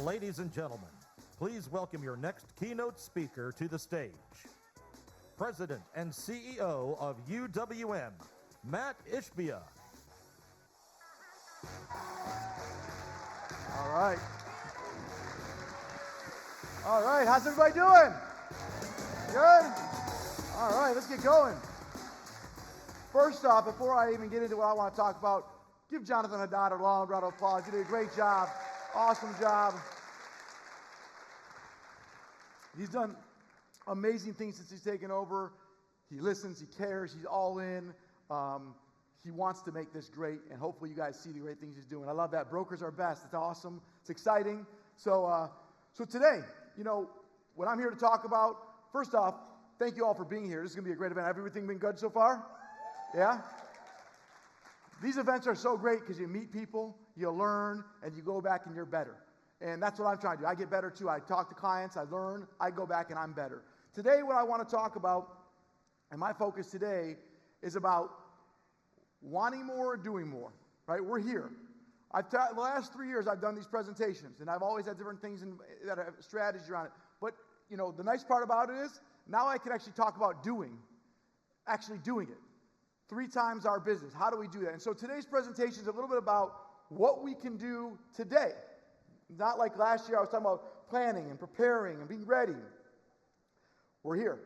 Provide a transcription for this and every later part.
Ladies and gentlemen, please welcome your next keynote speaker to the stage. President and CEO of UWM, Matt Ishbia. All right. All right, how's everybody doing? Good? All right, let's get going. First off, before I even get into what I want to talk about, give Jonathan a long round of applause. You did a great job. Awesome job. He's done amazing things since he's taken over. He listens, he cares, he's all in. He wants to make this great, and hopefully you guys see the great things he's doing. I love that. Brokers are best. It's awesome. It's exciting. So today, what I'm here to talk about, first off, thank you all for being here. This is going to be a great event. Everything been good so far? Yeah? These events are so great because you meet people, you learn, and you go back and you're better. And that's what I'm trying to do. I get better too. I talk to clients, I learn, I go back and I'm better. Today, what I want to talk about, and my focus today, is about wanting more, doing more, right? We're here. The last 3 years, I've done these presentations, and I've always had different things that have strategy around it. But, the nice part about it is, now I can actually talk about actually doing it. 3 times our business. How do we do that? And so today's presentation is a little bit about what we can do today. Not like last year, I was talking about planning and preparing and being ready. We're here.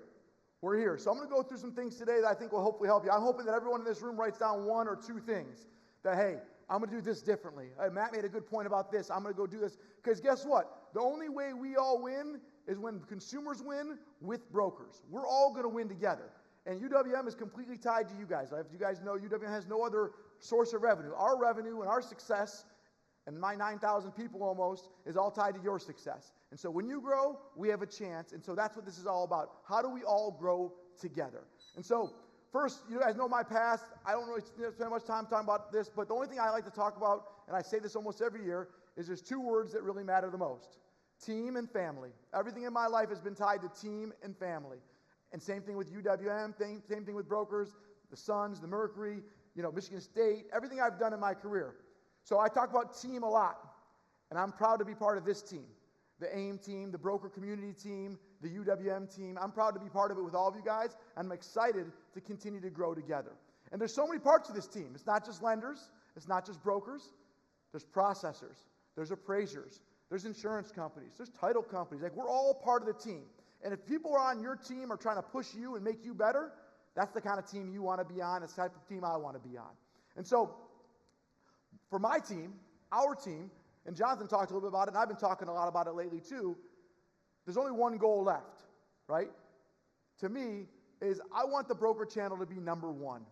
We're here. So I'm going to go through some things today that I think will hopefully help you. I'm hoping that everyone in this room writes down 1 or 2 things that, hey, I'm going to do this differently. Hey, Matt made a good point about this. I'm going to go do this. Because guess what? The only way we all win is when consumers win with brokers. We're all going to win together. And UWM is completely tied to you guys. If you guys know, UWM has no other source of revenue. Our revenue and our success, and my 9,000 people almost, is all tied to your success. And so when you grow, we have a chance. And so that's what this is all about. How do we all grow together? And so first, you guys know my past. I don't really spend much time talking about this, but the only thing I like to talk about, and I say this almost every year, is there's 2 words that really matter the most: team and family. Everything in my life has been tied to team and family. And same thing with UWM, same thing with brokers, the Suns, the Mercury, Michigan State, everything I've done in my career. So I talk about team a lot, and I'm proud to be part of this team, the AIME team, the broker community team, the UWM team. I'm proud to be part of it with all of you guys, and I'm excited to continue to grow together. And there's so many parts of this team. It's not just lenders. It's not just brokers. There's processors. There's appraisers. There's insurance companies. There's title companies. We're all part of the team. And if people are on your team are trying to push you and make you better, that's the kind of team you want to be on. It's the type of team I want to be on. And so for my team, our team, and Jonathan talked a little bit about it, and I've been talking a lot about it lately too, there's only one goal left, right? To me, is I want the broker channel to be number 1.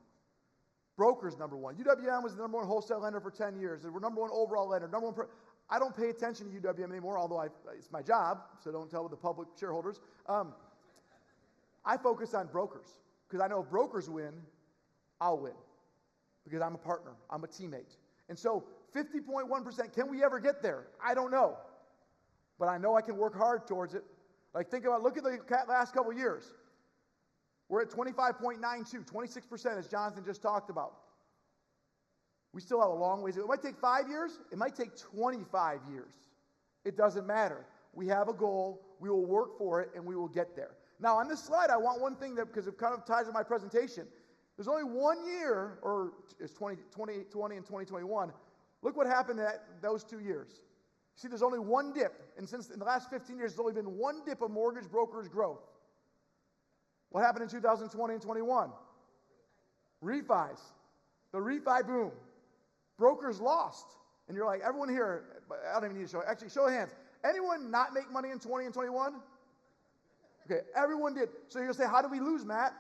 Brokers number 1. UWM was the number 1 wholesale lender for 10 years. We're number 1 overall lender. I don't pay attention to UWM anymore, although it's my job, so don't tell the public shareholders. I focus on brokers, because I know if brokers win, I'll win, because I'm a partner. I'm a teammate. And so 50.1%, can we ever get there? I don't know. But I know I can work hard towards it. Look at the last couple years. We're at 25.92, 26%, as Jonathan just talked about. We still have a long ways. It might take 5 years. It might take 25 years. It doesn't matter. We have a goal. We will work for it, and we will get there. Now, on this slide, I want one thing because it kind of ties to my presentation. There's only 1 year, or it's 2020 and 2021. Look what happened in those 2 years. See, there's only one dip. And since in the last 15 years, there's only been one dip of mortgage brokers' growth. What happened in 2020 and 21? Refis. The refi boom. Brokers lost. And you're like, everyone here, I don't even need to show. Actually, show of hands. Anyone not make money in 20 and 21? Okay, everyone did. So you're going to say, how did we lose, Matt?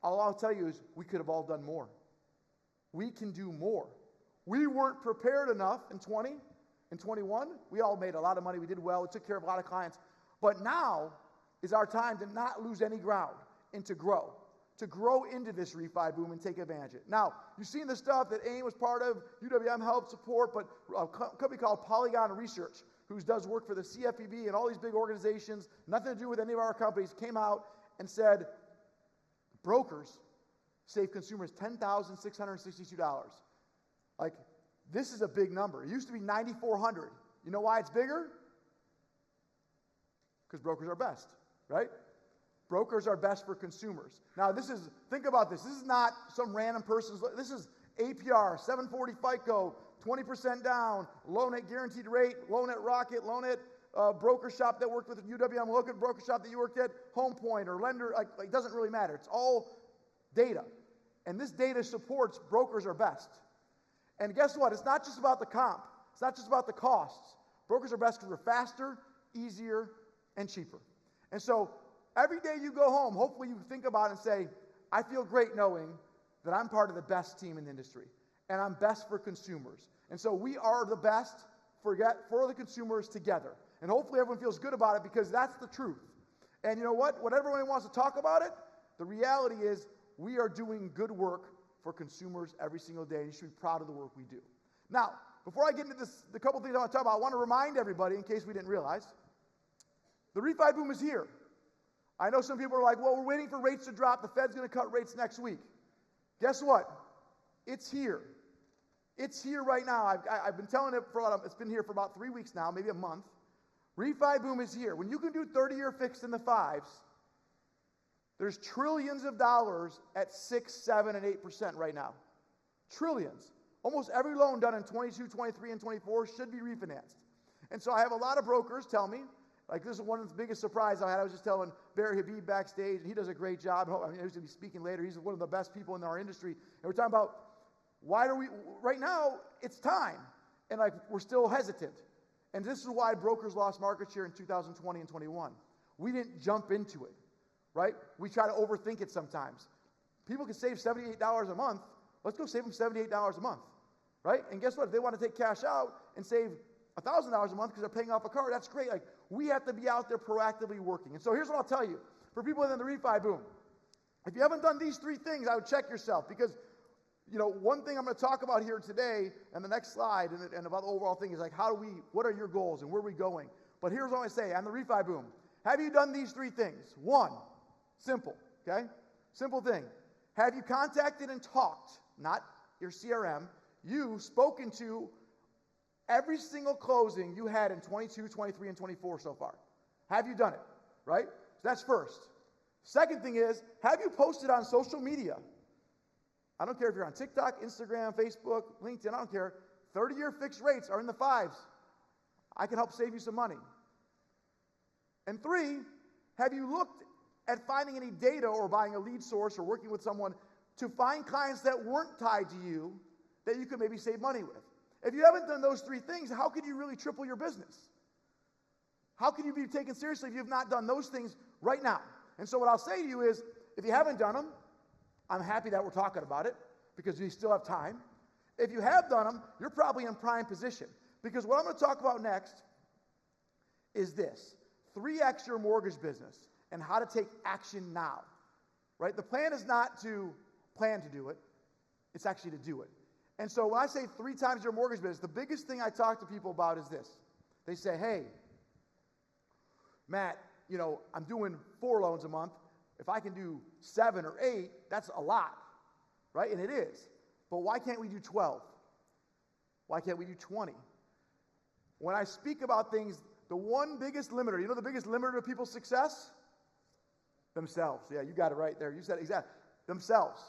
All I'll tell you is we could have all done more. We can do more. We weren't prepared enough in 20 and 21. We all made a lot of money. We did well. We took care of a lot of clients. But now is our time to not lose any ground and to grow. To grow into this refi boom and take advantage of it. Now, you've seen the stuff that AIME was part of, UWM helped support, but a company called Polygon Research, who does work for the CFPB and all these big organizations, nothing to do with any of our companies, came out and said, brokers save consumers $10,662. This is a big number. It used to be $9,400. You know why it's bigger? Because brokers are best, right? Brokers are best for consumers. Now, think about this. This is not some random person's, this is APR, 740 FICO, 20% down, loan at guaranteed rate, loan at Rocket, loan at broker shop that worked with UWM, look at broker shop that you worked at, Home Point or lender, it doesn't really matter. It's all data. And this data supports brokers are best. And guess what? It's not just about the comp. It's not just about the costs. Brokers are best because they're faster, easier, and cheaper. And so every day you go home, hopefully you think about it and say, I feel great knowing that I'm part of the best team in the industry. And I'm best for consumers. And so we are the best for the consumers together. And hopefully everyone feels good about it because that's the truth. And you know what? When everyone wants to talk about it, the reality is we are doing good work for consumers every single day. And you should be proud of the work we do. Now, before I get into the couple things I want to talk about, I want to remind everybody, in case we didn't realize, the refi boom is here. I know some people are like, well, we're waiting for rates to drop. The Fed's going to cut rates next week. Guess what? It's here. It's here right now. I've been telling it it's been here for about 3 weeks now, maybe a month. Refi boom is here. When you can do 30-year fixed in the 5s, there's trillions of dollars at 6, 7, and 8% right now. Trillions. Almost every loan done in 22, 23, and 24 should be refinanced. And so I have a lot of brokers tell me, like this is one of the biggest surprises I had. I was just telling Barry Habib backstage, and he does a great job. I mean, he's going to be speaking later. He's one of the best people in our industry. And we're talking about right now, it's time. And we're still hesitant. And this is why brokers lost market share in 2020 and 21. We didn't jump into it, right? We try to overthink it sometimes. People can save $78 a month. Let's go save them $78 a month, right? And guess what? If they want to take cash out and save $1,000 a month because they're paying off a car, that's great. We have to be out there proactively working. And so here's what I'll tell you. For people in the refi boom, if you haven't done these 3 things, I would check yourself because one thing I'm going to talk about here today and the next slide and about the overall thing is what are your goals and where are we going? But here's what I say on the refi boom. Have you done these 3 things? 1, simple, okay? Simple thing. Have you contacted and talked, not your CRM, you spoken to every single closing you had in 22, 23, and 24 so far? Have you done it, right? So that's first. Second thing is, have you posted on social media? I don't care if you're on TikTok, Instagram, Facebook, LinkedIn, I don't care. 30-year fixed rates are in the 5s. I can help save you some money. And 3, have you looked at finding any data or buying a lead source or working with someone to find clients that weren't tied to you that you could maybe save money with? If you haven't done those 3 things, how could you really triple your business? How can you be taken seriously if you have not done those things right now? And so what I'll say to you is, if you haven't done them, I'm happy that we're talking about it because we still have time. If you have done them, you're probably in prime position because what I'm going to talk about next is this: 3x your mortgage business and how to take action now, right? The plan is not to plan to do it. It's actually to do it. And so when I say 3 times your mortgage business, the biggest thing I talk to people about is this. They say, hey, Matt, I'm doing 4 loans a month. If I can do 7 or 8, that's a lot, right? And it is. But why can't we do 12? Why can't we do 20? When I speak about things, the one biggest limiter, the biggest limiter of people's success? Themselves. Yeah, you got it right there. You said it exactly. Themselves.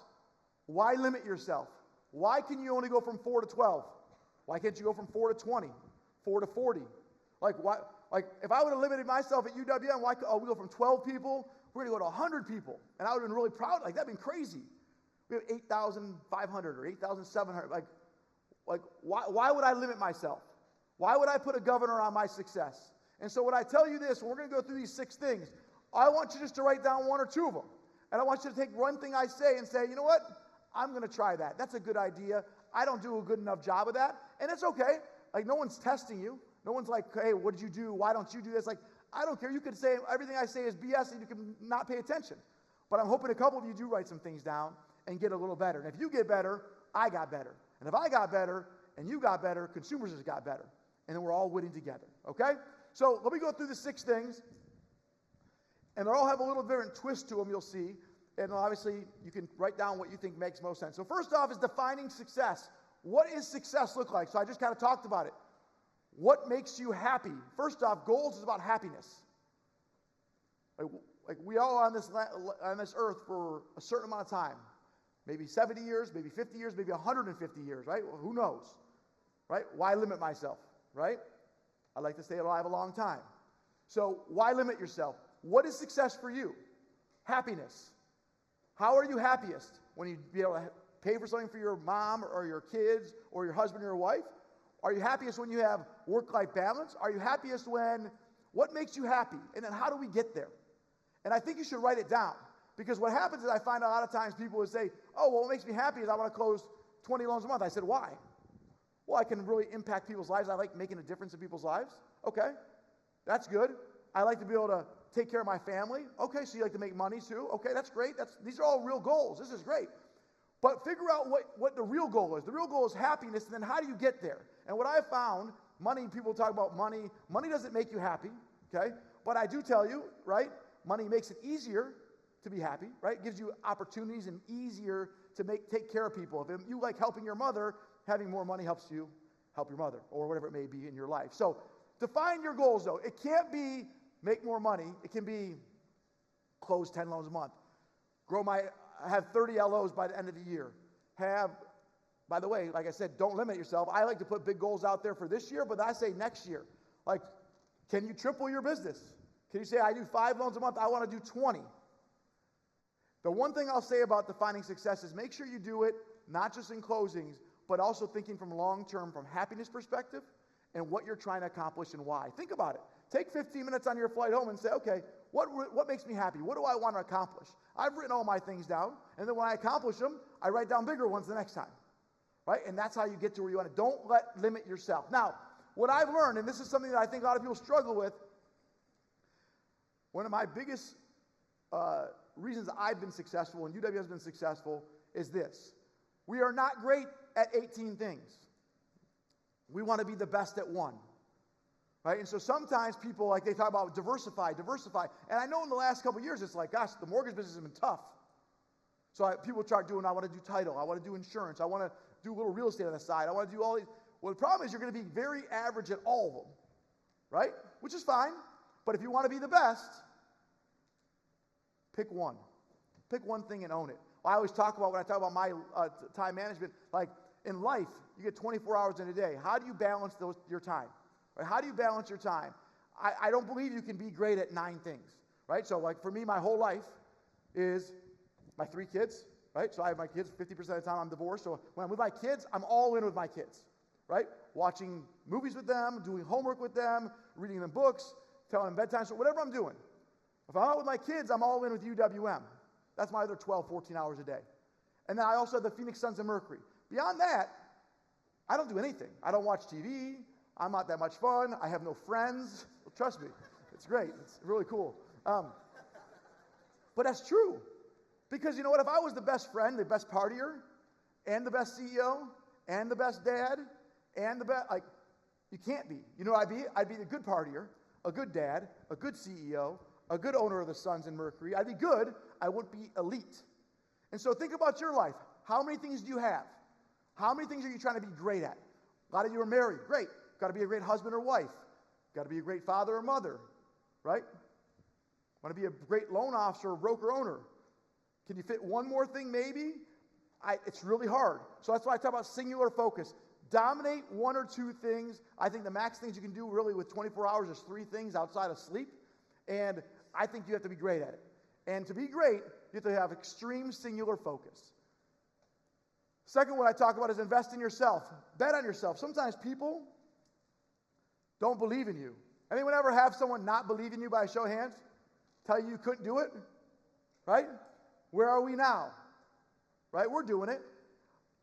Why limit yourself? Why can you only go from 4 to 12? Why can't you go from 4 to 20, 4 to 40? If I would have limited myself at UWM, we go from 12 people, we're going to go to 100 people. And I would have been really proud. That'd been crazy. We have 8,500 or 8,700. Why would I limit myself? Why would I put a governor on my success? And so when I tell you this, we're going to go through these 6 things. I want you just to write down 1 or 2 of them. And I want you to take one thing I say and say, you know what? I'm going to try that. That's a good idea. I don't do a good enough job of that. And it's okay. No one's testing you. No one's like, hey, what did you do? Why don't you do this? I don't care. You could say everything I say is BS and you can not pay attention. But I'm hoping a couple of you do write some things down and get a little better. And if you get better, I got better. And if I got better and you got better, consumers just got better. And then we're all winning together. Okay? So let me go through the 6 things. And they all have a little different twist to them, you'll see. And obviously, you can write down what you think makes most sense. So first off is defining success. What does success look like? So I just kind of talked about it. What makes you happy? First off, goals is about happiness. Like we all on this earth for a certain amount of time. Maybe 70 years, maybe 50 years, maybe 150 years, right? Well, who knows, right? Why limit myself, right? I like to stay alive a long time. So why limit yourself? What is success for you? Happiness. How are you happiest? When you be able to pay for something for your mom or your kids or your husband or your wife? Are you happiest when you have work-life balance? Are you happiest when, what makes you happy? And then how do we get there? And I think you should write it down. Because what happens is I find a lot of times people would say, oh, well, what makes me happy is I want to close 20 loans a month. I said, why? Well, I can really impact people's lives. I like making a difference in people's lives. Okay, that's good. I like to be able to take care of my family. Okay, so you like to make money too. Okay, that's great. These are all real goals. This is great. But figure out what the real goal is. The real goal is happiness, and then how do you get there? And what I have found, money, people talk about money. Money doesn't make you happy, okay? But I do tell you, right, money makes it easier to be happy, right? It gives you opportunities and easier to take care of people. If you like helping your mother, having more money helps you help your mother or whatever it may be in your life. So define your goals, though. It can't be make more money. It can be close 10 loans a month. Have 30 LOs by the end of the year. By the way, like I said, don't limit yourself. I like to put big goals out there for this year, but I say next year. Like, can you triple your business? Can you say, I do 5 loans a month, I want to do 20? The one thing I'll say about defining success is make sure you do it not just in closings, but also thinking from long-term, from happiness perspective, and what you're trying to accomplish and why. Think about it. Take 15 minutes on your flight home and say, okay, what makes me happy? What do I want to accomplish? I've written all my things down, and then when I accomplish them, I write down bigger ones the next time, right? And that's how you get to where you want to. Don't limit yourself. Now, what I've learned, and this is something that I think a lot of people struggle with, one of my biggest reasons I've been successful and UW has been successful is this. We are not great at 18 things. We want to be the best at one. Right? And so sometimes people, like, they talk about diversify. And I know in the last couple of years, it's like, gosh, the mortgage business has been tough. So people start doing, I want to do title. I want to do insurance. I want to do a little real estate on the side. I want to do all these. Well, the problem is you're going to be very average at all of them. Right? Which is fine. But if you want to be the best, pick one. Pick one thing and own it. I always talk about, when I talk about my time management, like in life, you get 24 hours in a day. How do you balance your time? Right? How do you balance your time? I don't believe you can be great at 9 things, right? So like for me, my whole life is my 3 kids, right? So I have my kids 50% of the time. I'm divorced. So when I'm with my kids, I'm all in with my kids, right? Watching movies with them, doing homework with them, reading them books, telling them bedtime, so whatever I'm doing. If I'm out with my kids, I'm all in with UWM. That's my other 12, 14 hours a day. And then I also have the Phoenix Suns and Mercury. Beyond that, I don't do anything. I don't watch TV. I'm not that much fun. I have no friends. Well, trust me, it's great. It's really cool. But that's true. Because you know what? If I was the best friend, the best partier, and the best CEO, and the best dad, and the best, like, you can't be. You know what I'd be? I'd be the good partier, a good dad, a good CEO, a good owner of the Suns and Mercury. I'd be good. I wouldn't be elite. And so think about your life. How many things do you have? How many things are you trying to be great at? A lot of you are married. Great. Got to be a great husband or wife. Got to be a great father or mother, right? Want to be a great loan officer or broker owner. Can you fit one more thing maybe? It's really hard. So that's why I talk about singular focus. Dominate 1 or 2 things. I think the max things you can do really with 24 hours is 3 things outside of sleep. And I think you have to be great at it. And to be great, you have to have extreme singular focus. Second, what I talk about is invest in yourself. Bet on yourself. Sometimes people don't believe in you. Anyone ever have someone not believe in you by a show of hands? Tell you couldn't do it? Right? Where are we now? Right? We're doing it.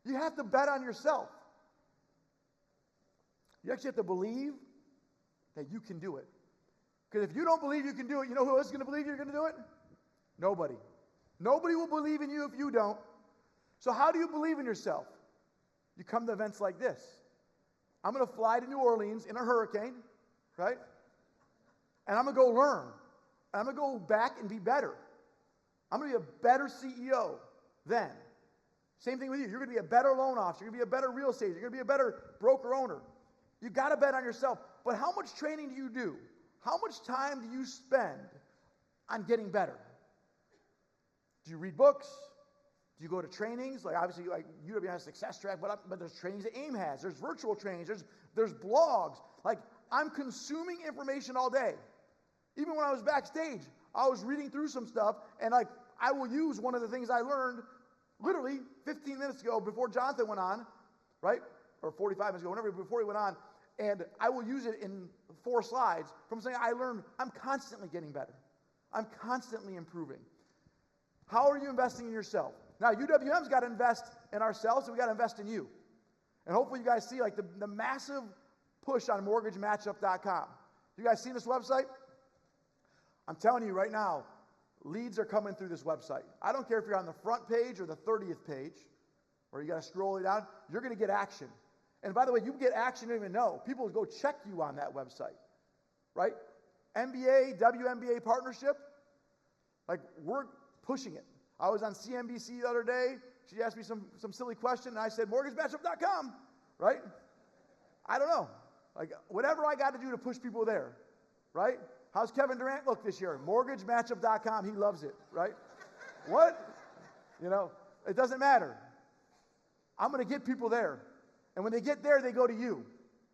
You have to bet on yourself. You actually have to believe that you can do it. Because if you don't believe you can do it, you know who else is going to believe you're going to do it? Nobody. Nobody will believe in you if you don't. So how do you believe in yourself? You come to events like this. I'm going to fly to New Orleans in a hurricane, right? And I'm going to go learn. And I'm going to go back and be better. I'm going to be a better CEO then. Same thing with you. You're going to be a better loan officer. You're going to be a better real estate. You're going to be a better broker owner. You got to bet on yourself. But how much training do you do? How much time do you spend on getting better? Do you read books? Do you go to trainings? Like obviously, like UW has Success Track, but there's trainings that AIME has. There's virtual trainings. There's blogs. Like I'm consuming information all day. Even when I was backstage, I was reading through some stuff, and like I will use one of the things I learned literally 15 minutes ago before Jonathan went on, right? Or 45 minutes ago, whenever before he went on, and I will use it in 4 slides from something I learned. I'm constantly getting better. I'm constantly improving. How are you investing in yourself? Now, UWM's got to invest in ourselves, and we got to invest in you. And hopefully you guys see like the massive push on mortgagematchup.com. You guys see this website? I'm telling you right now, leads are coming through this website. I don't care if you're on the front page or the 30th page, or you got to scroll it down. You're going to get action. And by the way, you get action you don't even know. People will go check you on that website, right? MBA, WMBA partnership, like we're pushing it. I was on CNBC the other day. She asked me some silly question, and I said, mortgagematchup.com, right? I don't know. Like, whatever I got to do to push people there, right? How's Kevin Durant look this year? Mortgagematchup.com. He loves it, right? What? You know, it doesn't matter. I'm going to get people there. And when they get there, they go to you.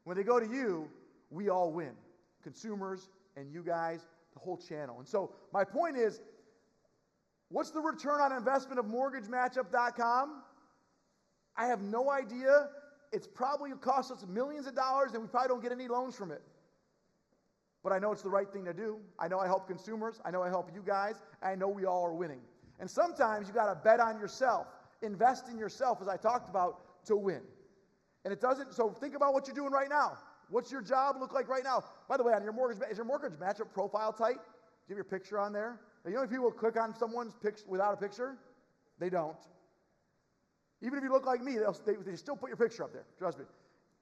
When they go to you, we all win. Consumers and you guys, the whole channel. And so my point is, what's the return on investment of mortgagematchup.com? I have no idea. It's probably cost us millions of dollars, and we probably don't get any loans from it. But I know it's the right thing to do. I know I help consumers. I know I help you guys. And I know we all are winning. And sometimes you got to bet on yourself. Invest in yourself, as I talked about, to win. And it doesn't, so think about what you're doing right now. What's your job look like right now? By the way, on your mortgage, is your mortgage matchup profile tight? Do you have your picture on there? You know if people click on someone's picture without a picture? They don't. Even if you look like me, they still put your picture up there. Trust me.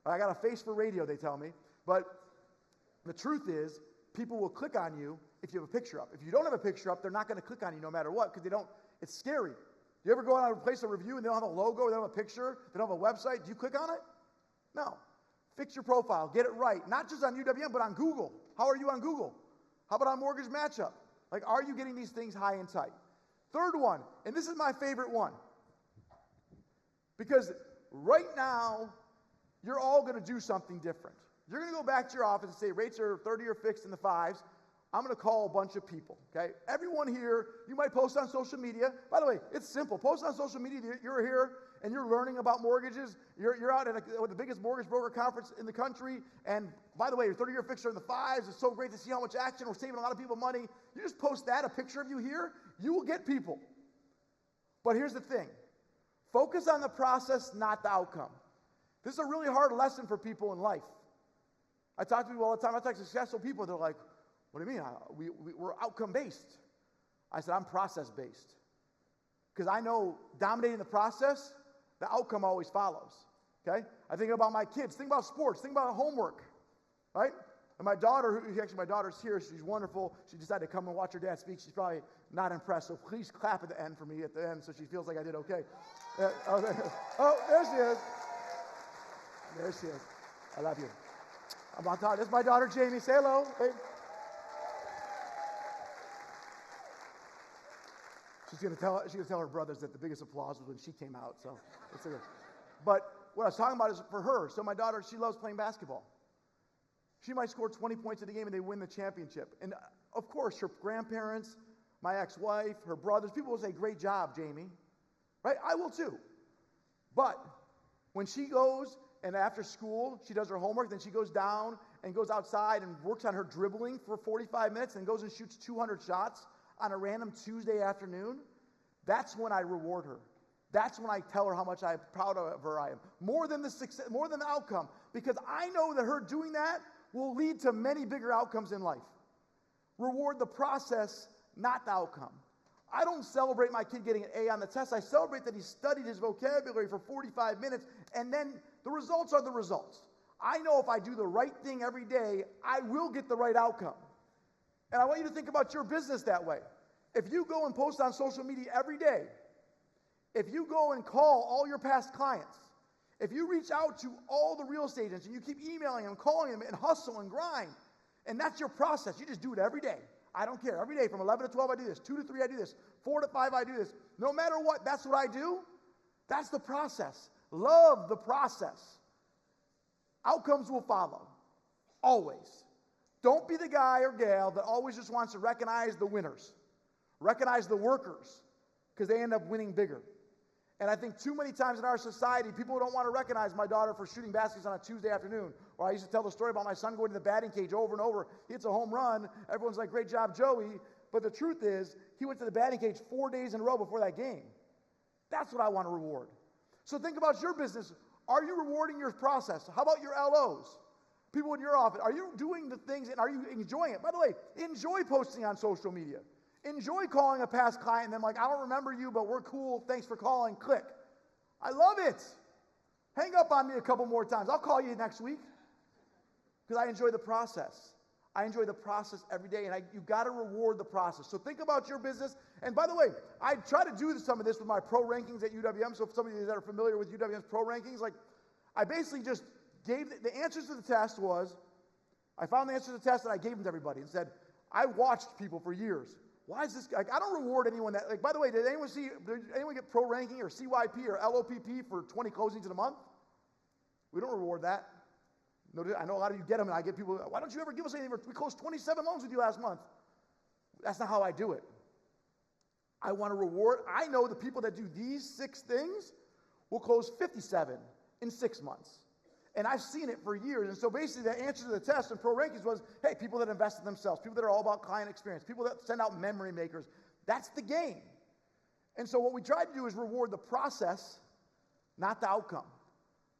I got a face for radio, they tell me. But the truth is, people will click on you if you have a picture up. If you don't have a picture up, they're not going to click on you no matter what, because they don't, it's scary. You ever go on a place a review and they don't have a logo, they don't have a picture, they don't have a website? Do you click on it? No. Fix your profile. Get it right. Not just on UWM, but on Google. How are you on Google? How about on Mortgage Matchup? Like, are you getting these things high and tight? Third one, and this is my favorite one, because right now, you're all going to do something different. You're going to go back to your office and say, rates are 30 or fixed in the 5s. I'm going to call a bunch of people, okay? Everyone here, you might post on social media. By the way, it's simple. Post on social media. You're here and you're learning about mortgages. You're out at the biggest mortgage broker conference in the country. And by the way, your 30-year fixed are in the 5s. It's so great to see how much action. We're saving a lot of people money. You just post that, a picture of you here, you will get people. But here's the thing. Focus on the process, not the outcome. This is a really hard lesson for people in life. I talk to people all the time. I talk to successful people. They're like, what do you mean? We're outcome-based. I said, I'm process-based. Because I know dominating the process, the outcome always follows. Okay? I think about my kids. Think about sports. Think about homework. Right? And my daughter, my daughter's here. She's wonderful. She decided to come and watch her dad speak. She's probably not impressed. So please clap at the end for me at the end so she feels like I did okay. There she is. There she is. I love you. This is my daughter, Jamie. Say hello. Hey. She's gonna tell her brothers that the biggest applause was when she came out. So, but what I was talking about is for her. So my daughter, she loves playing basketball. She might score 20 points in the game and they win the championship. And of course, her grandparents, my ex-wife, her brothers, people will say, "Great job, Jamie." Right? I will too. But when she goes and after school she does her homework, then she goes down and goes outside and works on her dribbling for 45 minutes and goes and shoots 200 shots on a random Tuesday afternoon, that's when I reward her. That's when I tell her how much I'm proud of her I am. More than the success, more than the outcome, because I know that her doing that will lead to many bigger outcomes in life. Reward the process, not the outcome. I don't celebrate my kid getting an A on the test. I celebrate that he studied his vocabulary for 45 minutes, and then the results are the results. I know if I do the right thing every day, I will get the right outcome. And I want you to think about your business that way. If you go and post on social media every day, if you go and call all your past clients, if you reach out to all the real estate agents and you keep emailing them, calling them, and hustle and grind, and that's your process, you just do it every day. I don't care. Every day from 11 to 12, I do this. 2 to 3, I do this. 4 to 5, I do this. No matter what, that's what I do. That's the process. Love the process. Outcomes will follow. Always. Don't be the guy or gal that always just wants to recognize the winners. Recognize the workers, because they end up winning bigger. And I think too many times in our society, people don't want to recognize my daughter for shooting baskets on a Tuesday afternoon. Or I used to tell the story about my son going to the batting cage over and over. He hits a home run. Everyone's like, great job, Joey. But the truth is, he went to the batting cage 4 days in a row before that game. That's what I want to reward. So think about your business. Are you rewarding your process? How about your LOs? People in your office, are you doing the things and are you enjoying it? By the way, enjoy posting on social media. Enjoy calling a past client and then like, I don't remember you, but we're cool. Thanks for calling. Click. I love it. Hang up on me a couple more times. I'll call you next week because I enjoy the process. I enjoy the process every day, and you've got to reward the process. So think about your business. And by the way, I try to do some of this with my pro rankings at UWM. So if some of you that are familiar with UWM's pro rankings, like I basically just gave the answers to the test was, I found the answers to the test and I gave them to everybody and said, I watched people for years. Why is this, like, I don't reward anyone that, like, by the way, did anyone get pro ranking or CYP or LOPP for 20 closings in a month? We don't reward that. No, I know a lot of you get them and I get people, why don't you ever give us anything? We closed 27 loans with you last month. That's not how I do it. I want to reward, I know the people that do these 6 things will close 57 in 6 months. And I've seen it for years. And so basically the answer to the test in pro rankings was, hey, people that invest in themselves, people that are all about client experience, people that send out memory makers. That's the game. And so what we try to do is reward the process, not the outcome.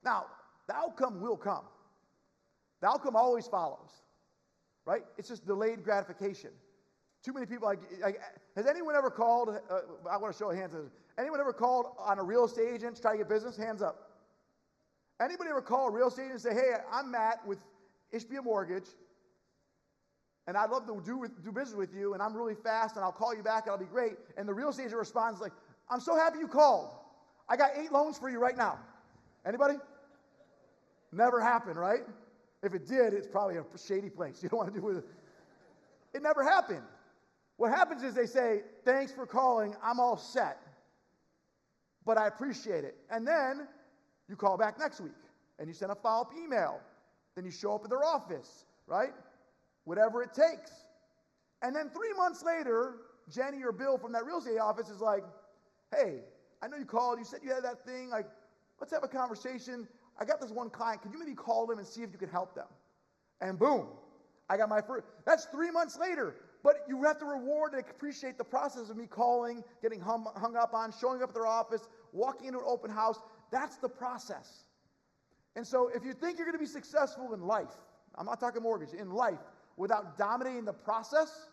Now, the outcome will come. The outcome always follows, right? It's just delayed gratification. Too many people, has anyone ever called, I want to show a hand. Anyone ever called on a real estate agent to try to get business? Hands up. Anybody ever call a real estate agent and say, hey, I'm Matt with Ishbia Mortgage, and I'd love to do business with you, and I'm really fast, and I'll call you back, and I'll be great. And the real estate agent responds like, I'm so happy you called. I got 8 loans for you right now. Anybody? Never happened, right? If it did, it's probably a shady place. You don't want to do it. It never happened. What happens is they say, thanks for calling, I'm all set, but I appreciate it. And then you call back next week, and you send a follow-up email. Then you show up at their office, right? Whatever it takes. And then 3 months later, Jenny or Bill from that real estate office is like, hey, I know you called. You said you had that thing. Like, let's have a conversation. I got this one client. Could you maybe call them and see if you could help them? And boom, I got my first. That's 3 months later. But you have to reward and appreciate the process of me calling, getting hung up on, showing up at their office, walking into an open house. That's the process. And so if you think you're going to be successful in life, I'm not talking mortgage, in life, without dominating the process,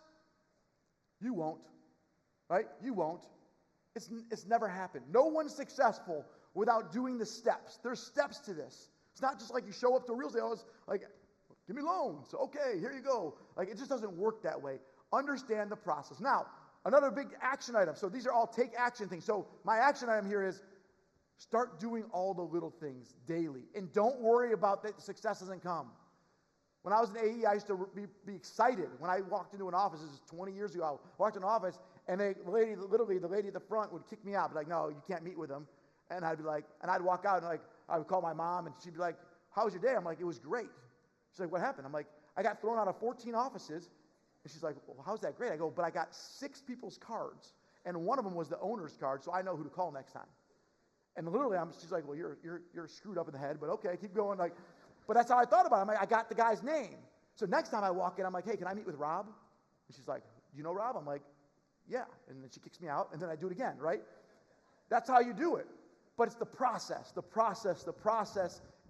you won't, right? You won't. It's never happened. No one's successful without doing the steps. There's steps to this. It's not just like you show up to a real estate office, like, give me loans. Okay, here you go. Like, it just doesn't work that way. Understand the process. Now, another big action item. So these are all take action things. So my action item here is start doing all the little things daily. And don't worry about that success doesn't come. When I was in AE, I used to be excited. When I walked into an office, this is 20 years ago, I walked into an office, and the lady at the front would kick me out. Be like, no, you can't meet with them. And I'd be like, and I'd walk out, and like, I would call my mom, and she'd be like, how was your day? I'm like, it was great. She's like, what happened? I'm like, I got thrown out of 14 offices. And she's like, well, how's that great? I go, but I got 6 people's cards, and one of them was the owner's card, so I know who to call next time. And literally, she's like, well, you're screwed up in the head, but okay, keep going. Like, but that's how I thought about it. I'm like, I got the guy's name. So next time I walk in, I'm like, hey, can I meet with Rob? And she's like, do you know Rob? I'm like, yeah. And then she kicks me out, and then I do it again, right? That's how you do it. But it's the process,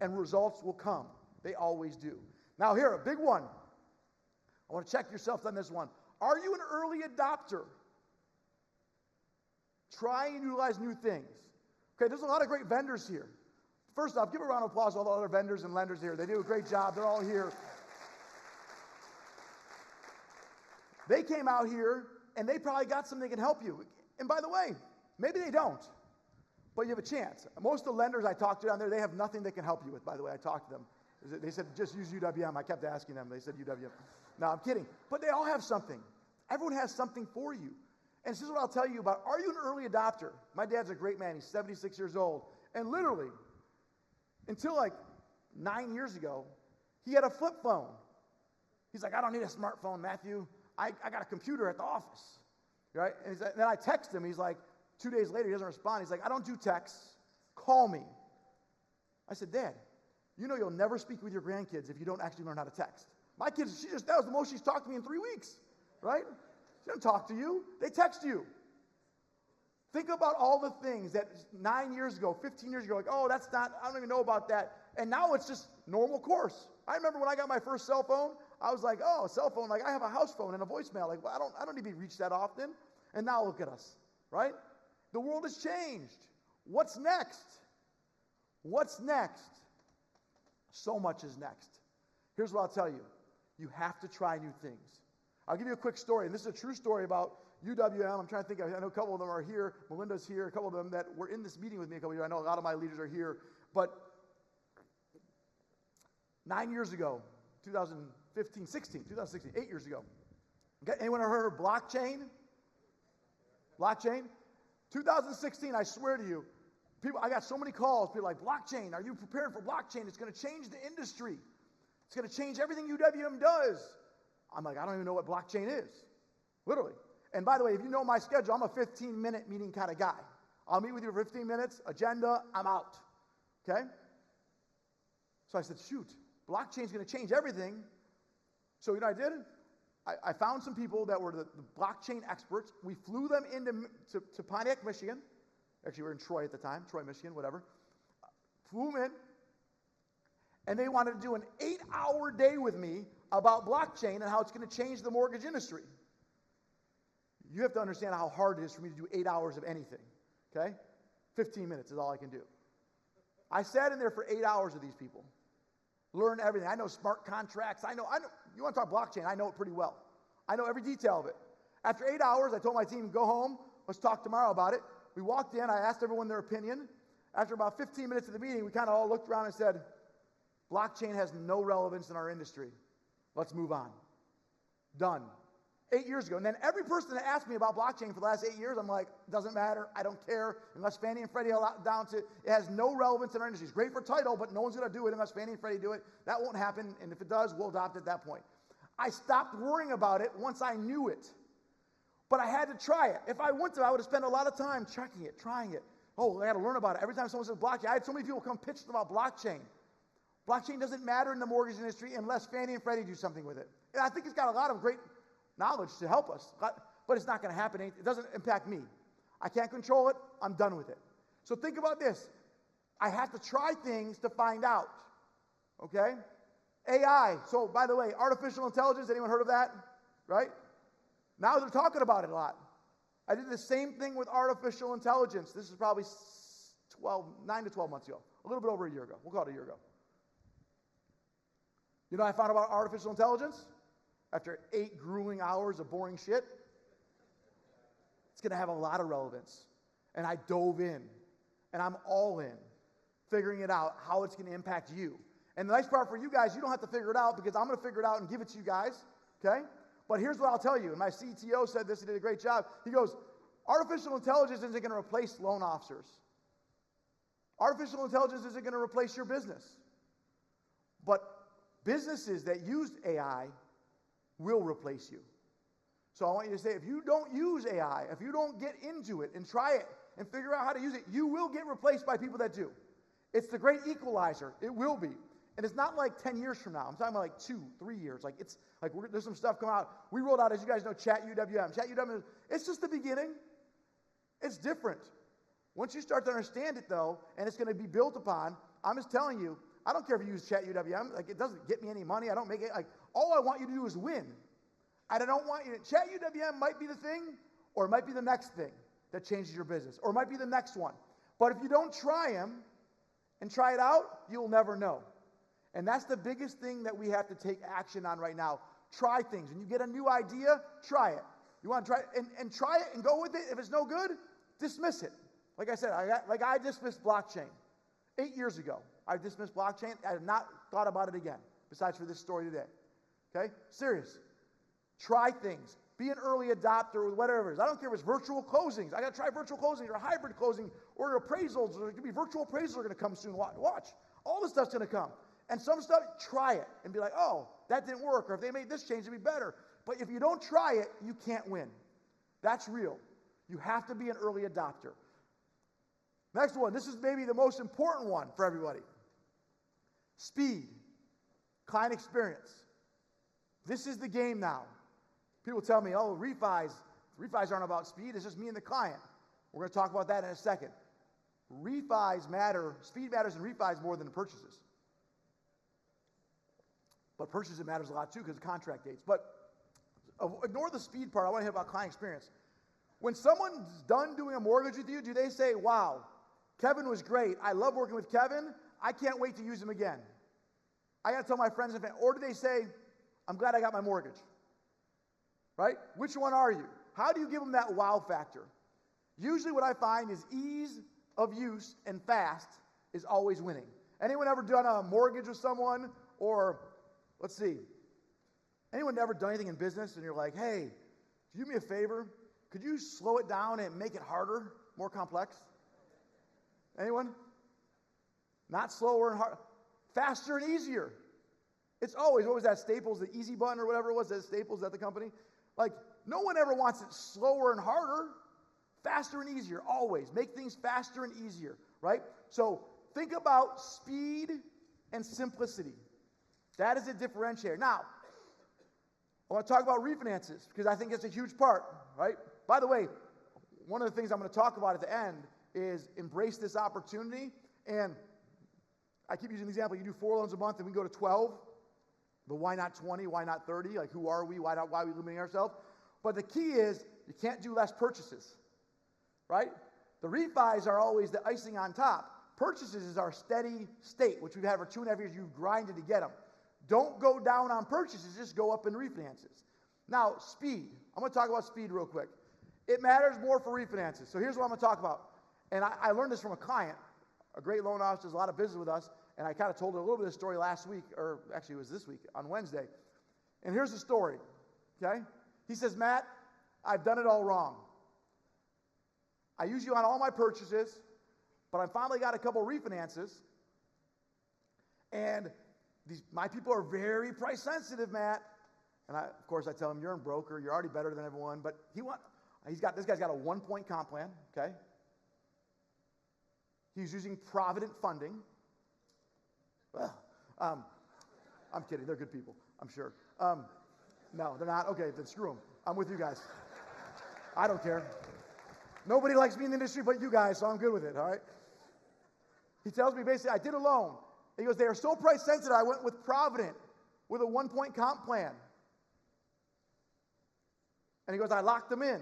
and results will come. They always do. Now here, a big one. I want to check yourself on this one. Are you an early adopter? Try and utilize new things. Okay, there's a lot of great vendors here. First off, give a round of applause to all the other vendors and lenders here. They do a great job. They're all here. They came out here, and they probably got something that can help you. And by the way, maybe they don't, but you have a chance. Most of the lenders I talked to down there, they have nothing they can help you with, by the way. I talked to them. They said, just use UWM. I kept asking them. They said UWM. No, I'm kidding. But they all have something. Everyone has something for you. And this is what I'll tell you about. Are you an early adopter? My dad's a great man. He's 76 years old. And literally, until like 9 years ago, he had a flip phone. He's like, I don't need a smartphone, Matthew. I got a computer at the office. Right? And then I text him. He's like, 2 days later, he doesn't respond. He's like, I don't do texts. Call me. I said, Dad, you know you'll never speak with your grandkids if you don't actually learn how to text. My kids, that was the most she's talked to me in 3 weeks. Right? She doesn't talk to you. They text you. Think about all the things that 9 years ago, 15 years ago, like, oh, I don't even know about that. And now it's just normal course. I remember when I got my first cell phone, I was like, oh, a cell phone, like I have a house phone and a voicemail. Like, well, I don't need to be reached that often. And now look at us, right? The world has changed. What's next? What's next? So much is next. Here's what I'll tell you. You have to try new things. I'll give you a quick story, and this is a true story about UWM. I'm trying to think. I know a couple of them are here. Melinda's here. A couple of them that were in this meeting with me a couple of years. I know a lot of my leaders are here. But 9 years ago, 2016, 8 years ago. Okay, anyone ever heard of blockchain? Blockchain? 2016, I swear to you, I got so many calls. People like, blockchain, are you prepared for blockchain? It's going to change the industry. It's going to change everything UWM does. I'm like, I don't even know what blockchain is. Literally. And by the way, if you know my schedule, I'm a 15-minute meeting kind of guy. I'll meet with you for 15 minutes, agenda, I'm out. Okay? So I said, shoot, blockchain's going to change everything. So you know what I did? I found some people that were the blockchain experts. We flew them into Pontiac, Michigan. Actually, we were in Troy at the time, Troy, Michigan, whatever. Flew them in, and they wanted to do an 8-hour day with me about blockchain and how it's going to change the mortgage industry. You have to understand how hard it is for me to do 8 hours of anything, okay? 15 minutes is all I can do. I sat in there for 8 hours with these people. Learn everything. I know smart contracts. I know, you want to talk blockchain, I know it pretty well. I know every detail of it. After 8 hours, I told my team, go home, let's talk tomorrow about it. We walked in, I asked everyone their opinion. After about 15 minutes of the meeting, we kind of all looked around and said, blockchain has no relevance in our industry. Let's move on. Done. 8 years ago. And then every person that asked me about blockchain for the last 8 years, I'm like, doesn't matter. I don't care. Unless Fannie and Freddie are down to, it has no relevance in our industry. It's great for title, but no one's going to do it unless Fannie and Freddie do it. That won't happen. And if it does, we'll adopt it at that point. I stopped worrying about it once I knew it. But I had to try it. If I went to, I would have spent a lot of time checking it, trying it. Oh, I got to learn about it. Every time someone says blockchain, I had so many people come pitch about blockchain. Blockchain doesn't matter in the mortgage industry unless Fannie and Freddie do something with it. And I think it's got a lot of great knowledge to help us, but it's not going to happen. It doesn't impact me. I can't control it. I'm done with it. So think about this. I have to try things to find out. Okay? AI. So, by the way, artificial intelligence, anyone heard of that? Right? Now they're talking about it a lot. I did the same thing with artificial intelligence. This is probably 9 to 12 months ago. A little bit over a year ago. We'll call it a year ago. You know what I found about artificial intelligence? After 8 grueling hours of boring shit, it's going to have a lot of relevance. And I dove in, and I'm all in, figuring it out, how it's going to impact you. And the nice part for you guys, you don't have to figure it out because I'm going to figure it out and give it to you guys, okay? But here's what I'll tell you, and my CTO said this, he did a great job. He goes, artificial intelligence isn't going to replace loan officers. Artificial intelligence isn't going to replace your business. But businesses that use AI will replace you. So I want you to say, if you don't use AI, if you don't get into it and try it and figure out how to use it, you will get replaced by people that do. It's the great equalizer. It will be. And it's not like 10 years from now. I'm talking about like 2, 3 years. Like it's like there's some stuff coming out. We rolled out, as you guys know, Chat UWM. Chat UWM, it's just the beginning. It's different. Once you start to understand it, though, and it's going to be built upon, I'm just telling you, I don't care if you use Chat UWM. Like, it doesn't get me any money. I don't make it. Like, all I want you to do is win. I don't want you to. Chat UWM might be the thing, or it might be the next thing that changes your business, or it might be the next one. But if you don't try them and try it out, you'll never know. And that's the biggest thing that we have to take action on right now. Try things. When you get a new idea, try it. You want to try it and try it and go with it. If it's no good, dismiss it. Like I said, I dismissed blockchain 8 years ago. I dismissed blockchain. I have not thought about it again, besides for this story today. Okay? Serious. Try things. Be an early adopter with whatever it is. I don't care if it's virtual closings. I got to try virtual closings or hybrid closing or appraisals. Or it could be virtual appraisals are going to come soon. Watch. All this stuff's going to come. And some stuff, try it and be like, oh, that didn't work. Or if they made this change, it'd be better. But if you don't try it, you can't win. That's real. You have to be an early adopter. Next one. This is maybe the most important one for everybody. Speed. Client experience. This is the game now. People tell me, oh, refis aren't about speed. It's just me and the client. We're going to talk about that in a second. Refis matter. Speed matters in refis more than the purchases. But purchases matters a lot too because of contract dates. But ignore the speed part. I want to hear about client experience. When someone's done doing a mortgage with you, do they say, wow, Kevin was great. I love working with Kevin. I can't wait to use him again. I got to tell my friends and family. Or do they say, I'm glad I got my mortgage? Right? Which one are you? How do you give them that wow factor? Usually what I find is ease of use and fast is always winning. Anyone ever done a mortgage with someone? Or, let's see, anyone ever done anything in business and you're like, hey, do me a favor? Could you slow it down and make it harder, more complex? Anyone? Not slower and harder. Faster and easier. It's always, what was that, Staples, the easy button or whatever it was, that Staples at the company? Like, no one ever wants it slower and harder. Faster and easier, always. Make things faster and easier, right? So think about speed and simplicity. That is a differentiator. Now, I want to talk about refinances because I think it's a huge part, right? By the way, one of the things I'm going to talk about at the end is embrace this opportunity. And I keep using the example, you do 4 loans a month and we go to 12. But why not 20? Why not 30? Like, who are we? Why are we limiting ourselves? But the key is you can't do less purchases, right? The refis are always the icing on top. Purchases is our steady state, which we've had for 2.5 years. You've grinded to get them. Don't go down on purchases. Just go up in refinances. Now, speed. I'm going to talk about speed real quick. It matters more for refinances. So here's what I'm going to talk about. And I learned this from a client, a great loan officer, does a lot of business with us. And I kind of told her a little bit of the story last week, or actually it was this week, on Wednesday. And here's the story, okay? He says, Matt, I've done it all wrong. I use you on all my purchases, but I finally got a couple refinances. And my people are very price sensitive, Matt. And of course I tell him, you're a broker, you're already better than everyone. But this guy's got a 1-point comp plan, okay? He's using Provident funding. Well, I'm kidding. They're good people, I'm sure. No, they're not. Okay, then screw them. I'm with you guys. I don't care. Nobody likes me in the industry but you guys, so I'm good with it, all right? He tells me basically, I did a loan. He goes, they are so price sensitive, I went with Provident with a 1-point comp plan. And he goes, I locked them in.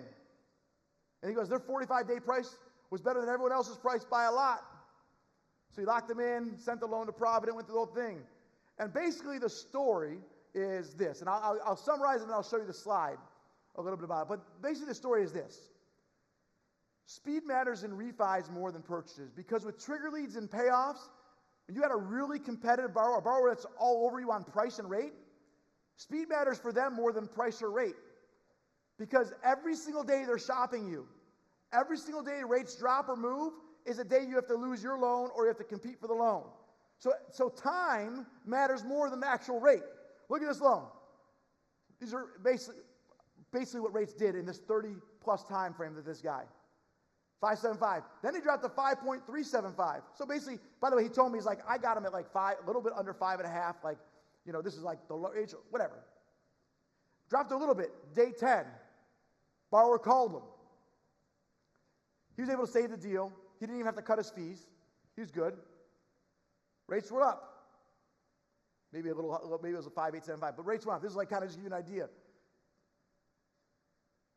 And he goes, their 45-day price was better than everyone else's price by a lot. So he locked them in, sent the loan to Provident, went through the whole thing. And basically the story is this. And I'll summarize it and I'll show you the slide a little bit about it. But basically the story is this. Speed matters in refis more than purchases. Because with trigger leads and payoffs, when you got a really competitive borrower, a borrower that's all over you on price and rate, speed matters for them more than price or rate. Because every single day they're shopping you. Every single day rates drop or move is a day you have to lose your loan or you have to compete for the loan. So time matters more than the actual rate. Look at this loan. These are basically what rates did in this 30-plus time frame that this guy. 5.75. Then he dropped to 5.375. So basically, by the way, he told me, he's like, I got him at like 5, a little bit under 5.5. Like, this is like the low age, whatever. Dropped a little bit. Day 10. Borrower called him. He was able to save the deal. He didn't even have to cut his fees. He was good. Rates were up. Maybe it was a 5.875, but rates went up. This is like kind of just give you an idea.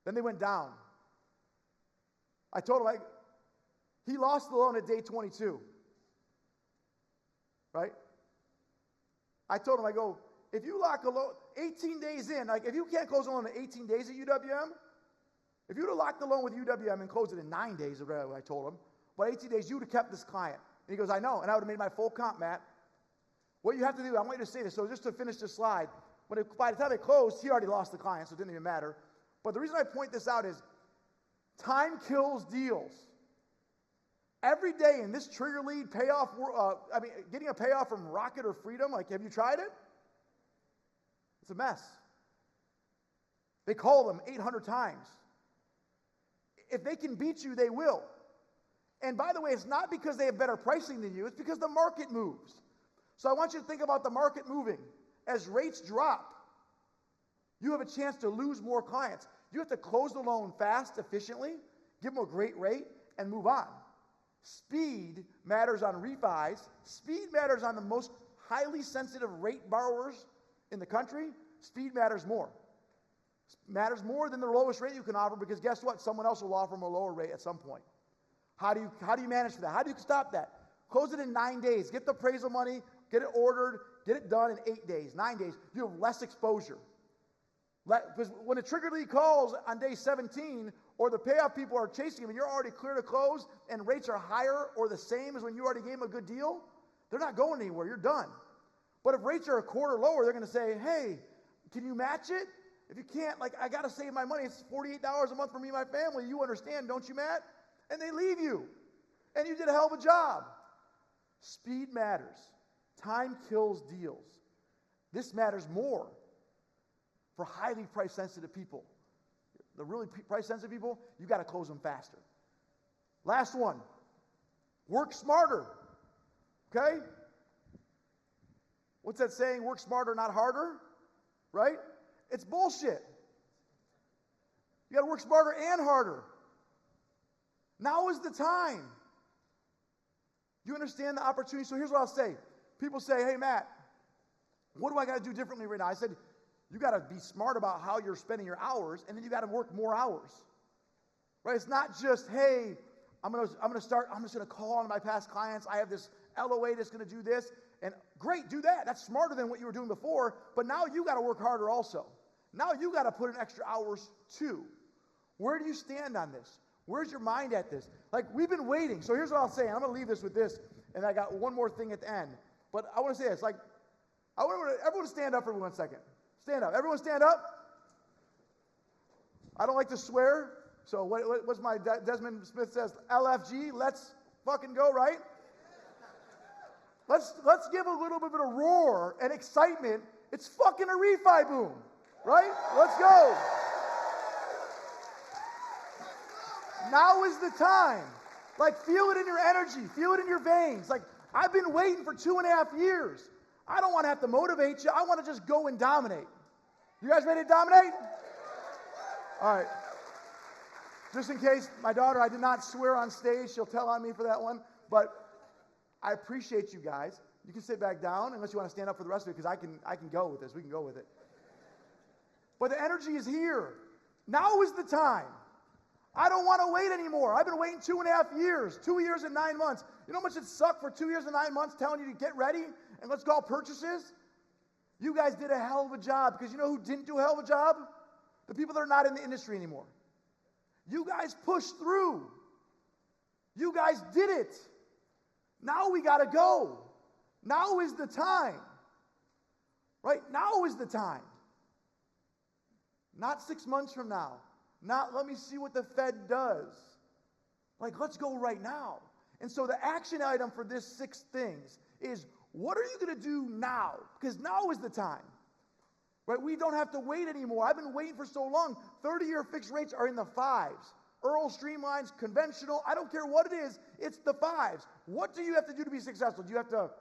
Then they went down. I told him, he lost the loan at day 22. Right? I told him, I go, if you lock a loan 18 days in, like if you can't close a loan in 18 days at UWM, if you would have locked the loan with UWM and closed it in 9 days, or whatever I told him, but 18 days, you would have kept this client. And he goes, I know, and I would have made my full comp, Matt. What you have to do, I want you to say this, so just to finish this slide, by the time it closed, he already lost the client, so it didn't even matter. But the reason I point this out is time kills deals. Every day in this trigger lead payoff, getting a payoff from Rocket or Freedom, like, have you tried it? It's a mess. They call them 800 times. If they can beat you, they will. And by the way, it's not because they have better pricing than you, it's because the market moves. So I want you to think about the market moving. As rates drop, you have a chance to lose more clients. You have to close the loan fast, efficiently, give them a great rate, and move on. Speed matters on refis. Speed matters on the most highly sensitive rate borrowers in the country. Speed matters more. Matters more than the lowest rate you can offer, because guess what? Someone else will offer them a lower rate at some point. How do you manage for that? How do you stop that? Close it in 9 days. Get the appraisal money, get it ordered, get it done in 8 days, 9 days. You have less exposure. Because when a trigger lead calls on day 17, or the payoff people are chasing him and you're already clear to close and rates are higher or the same as when you already gave them a good deal, they're not going anywhere. You're done. But if rates are a quarter lower, they're going to say, hey, can you match it? If you can't, like, I got to save my money. It's $48 a month for me and my family. You understand, don't you, Matt? And they leave you. And you did a hell of a job. Speed matters. Time kills deals. This matters more for highly price-sensitive people. The really price-sensitive people, you got to close them faster. Last one. Work smarter. Okay? What's that saying? Work smarter, not harder? Right? It's bullshit. You got to work smarter and harder. Now is the time. You understand the opportunity? So here's what I'll say. People say, hey, Matt, what do I got to do differently right now? I said, you got to be smart about how you're spending your hours, and then you got to work more hours. Right? It's not just, hey, I'm just going to call on my past clients. I have this LOA that's going to do this. And great, do that. That's smarter than what you were doing before. But now you got to work harder also. Now you got to put in extra hours too. Where do you stand on this? Where's your mind at this? Like, we've been waiting. So here's what I'll say. I'm going to leave this with this. And I got one more thing at the end. But I want to say this. Like, I want everyone to stand up for 1 second. Stand up. Everyone stand up. I don't like to swear. So what's my Desmond Smith says? LFG. Let's fucking go, right? Let's give a little bit of a roar and excitement. It's fucking a refi boom, right? Let's go. Now is the time. Like, feel it in your energy. Feel it in your veins. Like, I've been waiting for 2.5 years. I don't want to have to motivate you. I want to just go and dominate. You guys ready to dominate? All right. Just in case, my daughter, I did not swear on stage. She'll tell on me for that one. But I appreciate you guys. You can sit back down unless you want to stand up for the rest of it, because I can go with this. We can go with it. But the energy is here. Now is the time. I don't want to wait anymore. I've been waiting 2.5 years, 2 years and 9 months. You know how much it sucked for 2 years and 9 months telling you to get ready and let's call purchases? You guys did a hell of a job, because you know who didn't do a hell of a job? The people that are not in the industry anymore. You guys pushed through. You guys did it. Now we got to go. Now is the time. Right? Now is the time. Not 6 months from now. Not let me see what the Fed does. Like, let's go right now. And so the action item for this 6 things is, what are you going to do now? Because now is the time. Right? We don't have to wait anymore. I've been waiting for so long. 30-year fixed rates are in the 5s. Earl streamlines, conventional, I don't care what it is, it's the 5s. What do you have to do to be successful? Do you have to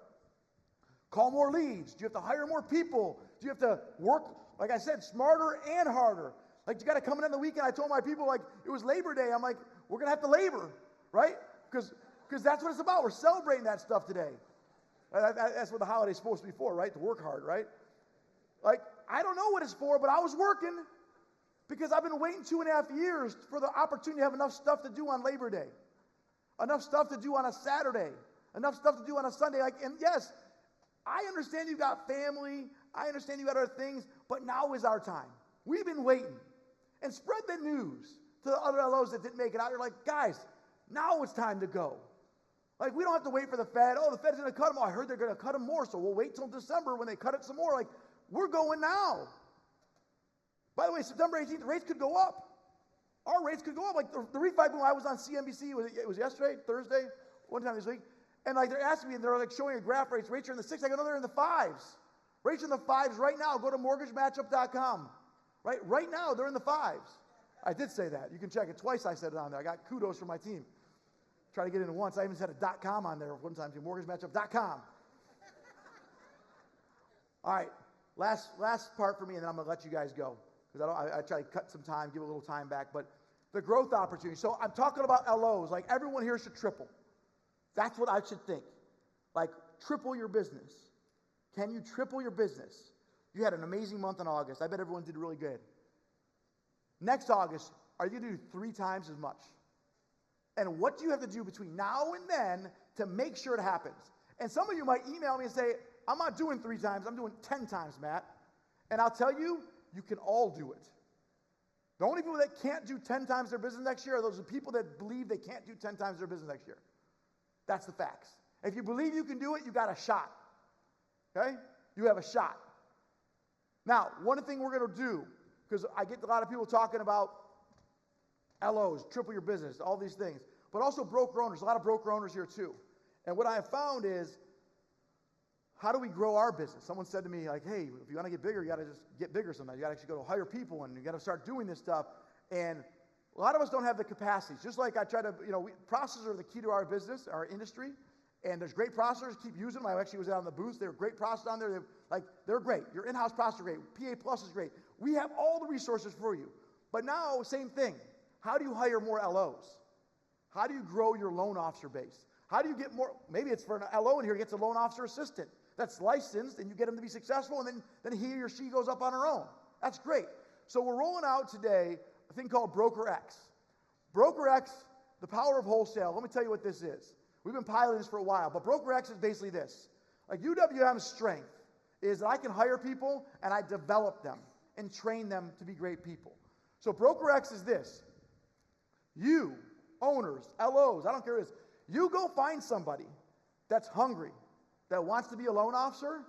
call more leads? Do you have to hire more people? Do you have to work, like I said, smarter and harder? Like, you got to come in on the weekend. I told my people, like, it was Labor Day. I'm like, we're going to have to labor, right? Because that's what it's about. We're celebrating that stuff today. That's what the holiday's supposed to be for, right? To work hard, right? Like, I don't know what it's for, but I was working because I've been waiting 2.5 years for the opportunity to have enough stuff to do on Labor Day, enough stuff to do on a Saturday, enough stuff to do on a Sunday. Like, and yes, I understand you got family. I understand you got other things, but now is our time. We've been waiting. And spread the news to the other LOs that didn't make it out. You're like, guys, now it's time to go. Like, we don't have to wait for the Fed. Oh, the Fed's going to cut them. Oh, I heard they're going to cut them more, so we'll wait till December when they cut it some more. Like, we're going now. By the way, September 18th, the rates could go up. Our rates could go up. Like the refi boom, I was on CNBC, it was yesterday, Thursday, one time this week, and like they're asking me, and they're like showing a graph rates are in the 6s. I go, no, they're in the 5s. Rates are in the 5s right now. Go to mortgagematchup.com. Right now, they're in the 5s. I did say that. You can check it twice. I said it on there. I got kudos from my team. Try to get it in once. I even said a .com on there one time too. Mortgagematchup.com. All right, last part for me, and then I'm going to let you guys go because I try to cut some time, give a little time back. But the growth opportunity. So I'm talking about LOs. Like everyone here should triple. That's what I should think. Like triple your business. Can you triple your business? You had an amazing month in August. I bet everyone did really good. Next August, are you going to do 3 times as much? And what do you have to do between now and then to make sure it happens? And some of you might email me and say, I'm not doing 3 times, I'm doing 10 times, Matt. And I'll tell you, you can all do it. The only people that can't do 10 times their business next year are those people that believe they can't do 10 times their business next year. That's the facts. If you believe you can do it, you got a shot. Okay? You have a shot. Now, one thing we're going to do, because I get a lot of people talking about LOs, triple your business, all these things, but also broker owners. A lot of broker owners here too. And what I have found is, how do we grow our business? Someone said to me, like, hey, if you want to get bigger, you got to just get bigger sometimes. You got to actually go to hire people, and you got to start doing this stuff. And a lot of us don't have the capacities. Just like I try to, processors are the key to our business, our industry. And there's great processors. Keep using them. I actually was out in the booth. They were great processors on there. They're great. Your in-house processor is great. PA Plus is great. We have all the resources for you. But now, same thing. How do you hire more LOs? How do you grow your loan officer base? How do you get more? Maybe it's for an LO in here gets a loan officer assistant that's licensed, and you get them to be successful, and then he or she goes up on her own. That's great. So we're rolling out today a thing called Broker X. Broker X, the power of wholesale. Let me tell you what this is. We've been piloting this for a while, but Broker X is basically this. Like UWM's strength is that I can hire people and I develop them and train them to be great people. So Broker X is this. You, owners, LOs, I don't care what it is, you go find somebody that's hungry, that wants to be a loan officer,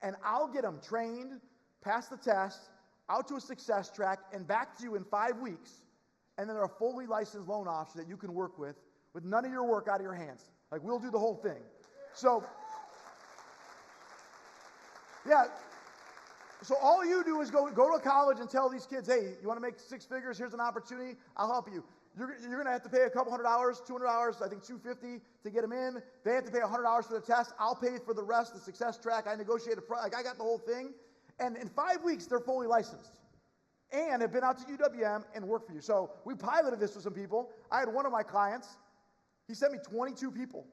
and I'll get them trained, pass the test, out to a success track, and back to you in 5 weeks, and then they're a fully licensed loan officer that you can work with none of your work out of your hands. Like, we'll do the whole thing. So, yeah. So all you do is go to a college and tell these kids, hey, you want to make 6 figures? Here's an opportunity. I'll help you. You're going to have to pay a couple $100, $200, I think $250 to get them in. They have to pay $100 for the test. I'll pay for the rest, the success track. I negotiate a price. Like, I got the whole thing. And in 5 weeks, they're fully licensed. And have been out to UWM and work for you. So we piloted this with some people. I had one of my clients. He sent me 22 people.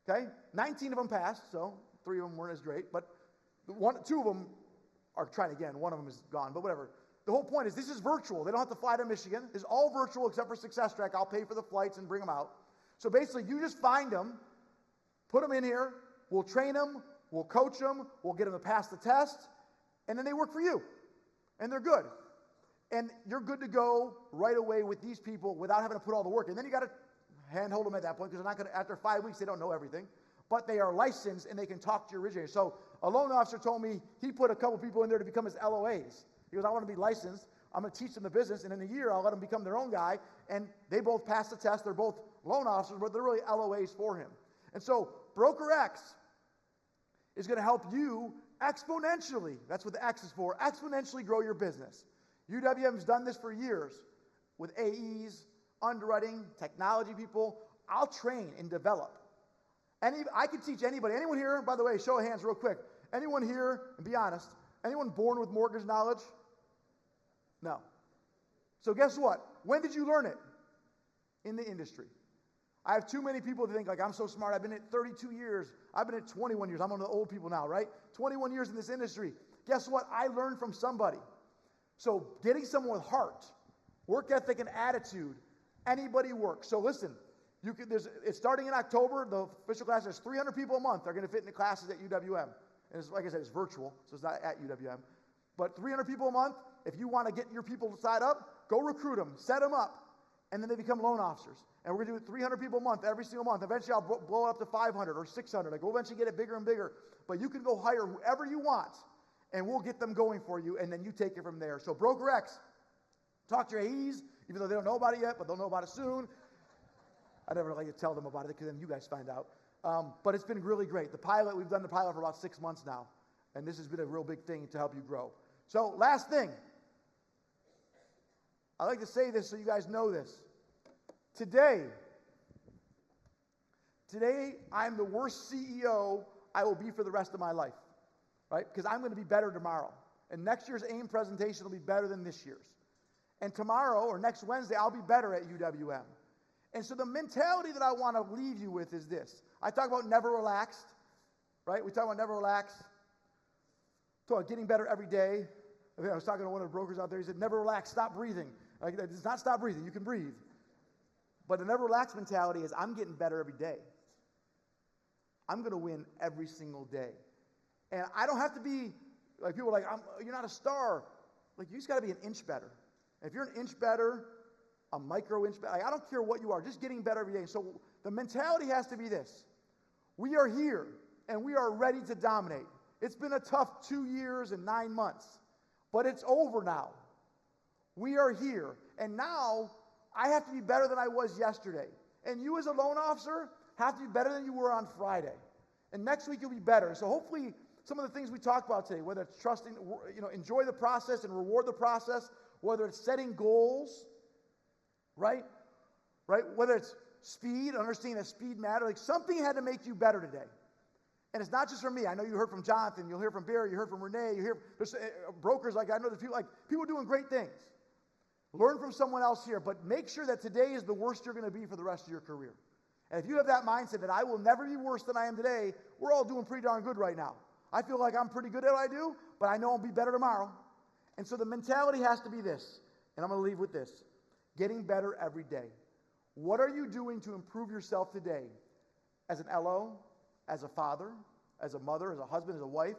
Okay? 19 of them passed, so 3 of them weren't as great. But 2 of them are trying again. 1 of them is gone, but whatever. The whole point is this is virtual. They don't have to fly to Michigan. It's all virtual except for Success Track. I'll pay for the flights and bring them out. So basically, you just find them, put them in here, we'll train them, we'll coach them, we'll get them to pass the test, and then they work for you. And they're good. And you're good to go right away with these people without having to put all the work in. Then you got to handhold them at that point because they're not going to, after 5 weeks, they don't know everything. But they are licensed and they can talk to your originator. So a loan officer told me he put a couple people in there to become his LOAs. He goes, I want to be licensed. I'm going to teach them the business. And in a year, I'll let them become their own guy. And they both pass the test. They're both loan officers, but they're really LOAs for him. And so Broker X is going to help you exponentially. That's what the X is for. Exponentially grow your business. UWM has done this for years with AEs, underwriting, technology people. I'll train and develop. I can teach anybody. Anyone here, by the way, show of hands real quick. Anyone here, and be honest, anyone born with mortgage knowledge? No. So guess what? When did you learn it? In the industry. I have too many people to think like I'm so smart. I've been at 32 years. I've been at 21 years. I'm one of the old people now, right? 21 years in this industry. Guess what? I learned from somebody. So getting someone with heart, work ethic, and attitude, anybody works. So listen, it's starting in October. The official class is 300 people a month are going to fit in the classes at UWM. And it's, like I said, it's virtual, so it's not at UWM. But 300 people a month, if you want to get your people signed up, go recruit them, set them up, and then they become loan officers. And we're going to do 300 people a month, every single month. Eventually, I'll blow it up to 500 or 600. Like, we'll eventually get it bigger and bigger. But you can go hire whoever you want and we'll get them going for you, and then you take it from there. So Broker X, talk to your AEs, even though they don't know about it yet, but they'll know about it soon. I never like to tell them about it because then you guys find out. But it's been really great. We've done the pilot for about 6 months now, and this has been a real big thing to help you grow. So last thing, I like to say this so you guys know this. Today, I'm the worst CEO I will be for the rest of my life, right? Because I'm going to be better tomorrow. And next year's AIME presentation will be better than this year's. And tomorrow or next Wednesday, I'll be better at UWM. And so the mentality that I want to leave you with is this. I talk about never relaxed, right? We talk about never relaxed. Talk about getting better every day. I was talking to one of the brokers out there. He said, never relax, stop breathing. Like, it's not stop breathing. You can breathe. But the never relax mentality is I'm getting better every day. I'm going to win every single day. And I don't have to be, like people are like, you're not a star. Like you just got to be an inch better. And if you're an inch better, a micro inch better, like, I don't care what you are, just getting better every day. So the mentality has to be this. We are here and we are ready to dominate. It's been a tough 2 years and 9 months, but it's over now. We are here. And now I have to be better than I was yesterday. And you as a loan officer have to be better than you were on Friday. And next week you'll be better. So hopefully some of the things we talked about today, whether it's trusting, enjoy the process and reward the process, whether it's setting goals, right? Whether it's speed, understanding that speed matters. Like something had to make you better today. And it's not just from me. I know you heard from Jonathan, you'll hear from Barry, you heard from Renee, there's brokers, like I know there's people doing great things. Learn from someone else here, but make sure that today is the worst you're going to be for the rest of your career. And if you have that mindset that I will never be worse than I am today, we're all doing pretty darn good right now. I feel like I'm pretty good at what I do, but I know I'll be better tomorrow. And so the mentality has to be this, and I'm going to leave with this. Getting better every day. What are you doing to improve yourself today? As an LO, as a father, as a mother, as a husband, as a wife?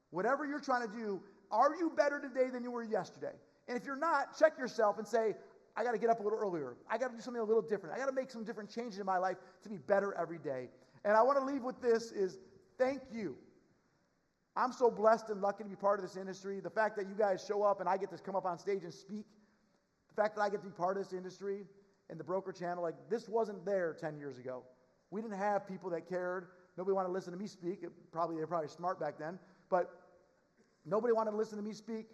Whatever you're trying to do, are you better today than you were yesterday? And if you're not, check yourself and say, I got to get up a little earlier. I got to do something a little different. I got to make some different changes in my life to be better every day. And I want to leave with this is thank you. I'm so blessed and lucky to be part of this industry. The fact that you guys show up and I get to come up on stage and speak. The fact that I get to be part of this industry and the broker channel, like this wasn't there 10 years ago. We didn't have people that cared. Nobody wanted to listen to me speak. They're probably smart back then. But nobody wanted to listen to me speak.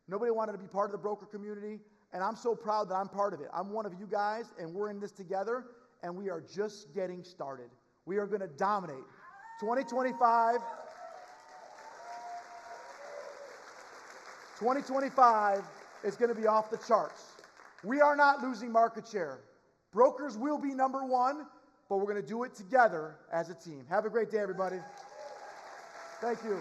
Nobody wanted to be part of the broker community. And I'm so proud that I'm part of it. I'm one of you guys, and we're in this together, and we are just getting started. We are going to dominate. 2025 is going to be off the charts. We are not losing market share. Brokers will be number one, but we're going to do it together as a team. Have a great day, everybody. Thank you.